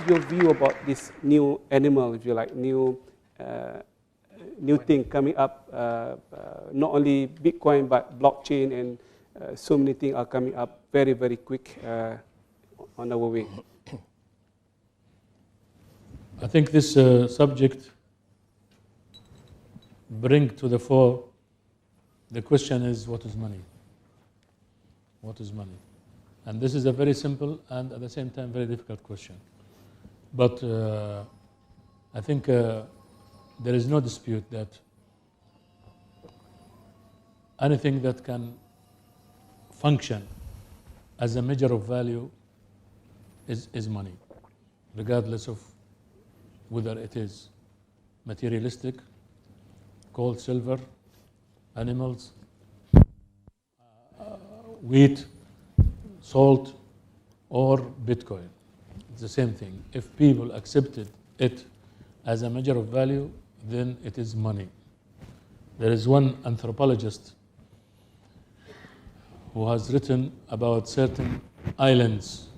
your view about this new animal, if you like, new thing coming up? Not only Bitcoin, but blockchain, and so many things are coming up very, very quick on our way. I think this subject brings to the fore the question is, what is money? What is money? And this is a very simple and at the same time very difficult question. But I think there is no dispute that anything that can function as a measure of value is money, regardless of whether it is materialistic, gold, silver, animals, wheat, salt, or Bitcoin. It's the same thing. If people accepted it as a measure of value, then it is money. There is one anthropologist who has written about certain islands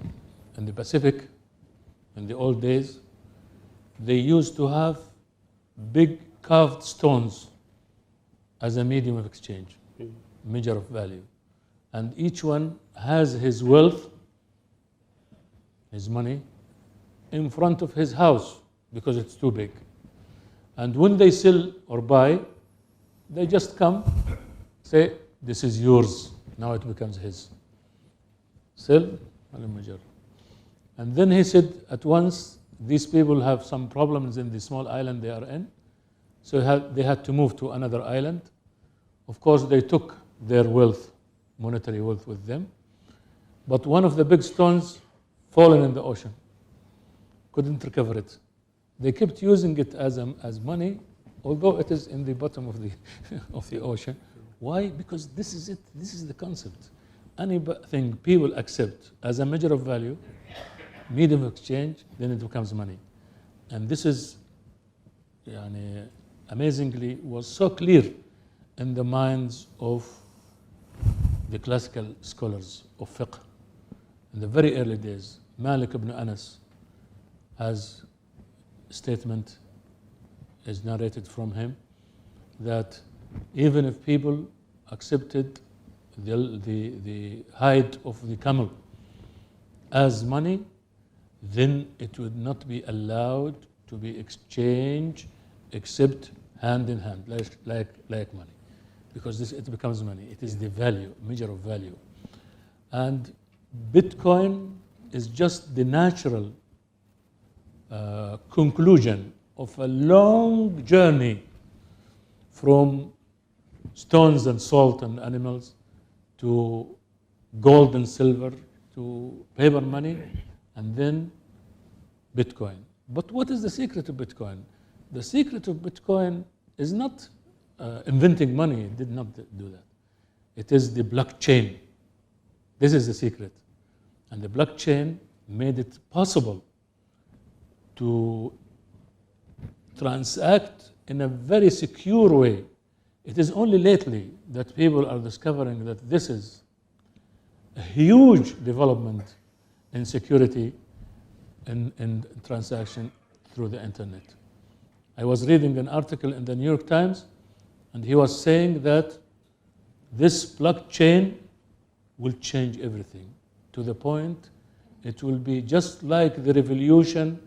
in the Pacific in the old days. They used to have big carved stones as a medium of exchange, measure of value. And each one has his wealth, his money, in front of his house because it's too big. And when they sell or buy, they just come, say, this is yours. Now it becomes his. Sell, measure. And then he said, at once, these people have some problems in the small island they are in. So they had to move to another island. Of course, they took their wealth, monetary wealth with them. But one of the big stones fallen in the ocean. Couldn't recover it. They kept using it as money, although it is in the bottom of the, of the ocean. Why? Because this is it. This is the concept. Anything people accept as a measure of value, medium of exchange, then it becomes money. And this is, amazingly, was so clear in the minds of the classical scholars of fiqh. In the very early days, Malik ibn Anas has a statement, is narrated from him, that even if people accepted the hide of the camel as money, then it would not be allowed to be exchanged except hand in hand, like money. Because it becomes money. It is the value, measure of value. And Bitcoin is just the natural conclusion of a long journey from stones and salt and animals to gold and silver to paper money and then Bitcoin. But what is the secret of Bitcoin? The secret of Bitcoin is not inventing money. It did not do that. It is the blockchain. This is the secret. And the blockchain made it possible to transact in a very secure way. It is only lately that people are discovering that this is a huge development in security in transaction through the internet. I was reading an article in the New York Times, and he was saying that this blockchain will change everything to the point it will be just like the revolution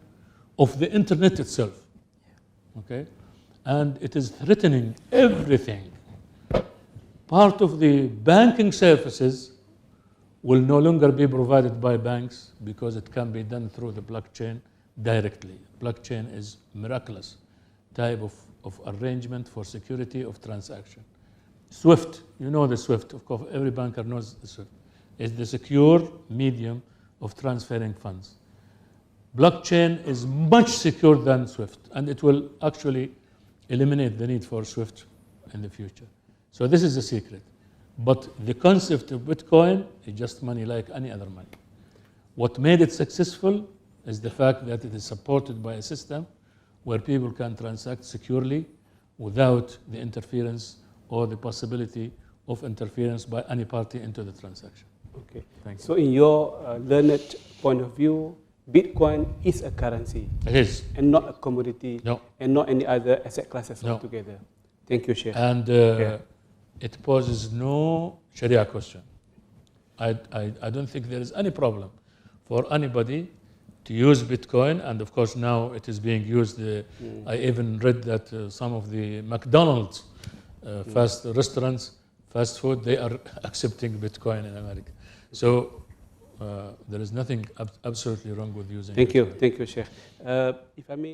of the internet itself. Okay? And it is threatening everything. Part of the banking services will no longer be provided by banks because it can be done through the blockchain directly. Blockchain is miraculous type of arrangement for security of transaction. SWIFT, you know the SWIFT, of course, every banker knows the SWIFT. It's the secure medium of transferring funds. Blockchain is much secure than SWIFT, and it will actually eliminate the need for SWIFT in the future. So this is the secret. But the concept of Bitcoin is just money like any other money. What made it successful is the fact that it is supported by a system where people can transact securely without the interference or the possibility of interference by any party into the transaction. Okay. Thank you. So in your learned point of view, Bitcoin is a currency It is. and not a commodity No. and not any other asset classes No. altogether. Thank you, Sheikh. And Yeah. it poses no Sharia question. I don't think there is any problem for anybody to use Bitcoin. And of course, now it is being used. I even read that some of the McDonald's fast restaurants, fast food, they are accepting Bitcoin in America. So there is nothing absolutely wrong with using Thank you. Bitcoin. Thank you, Sheikh. If I may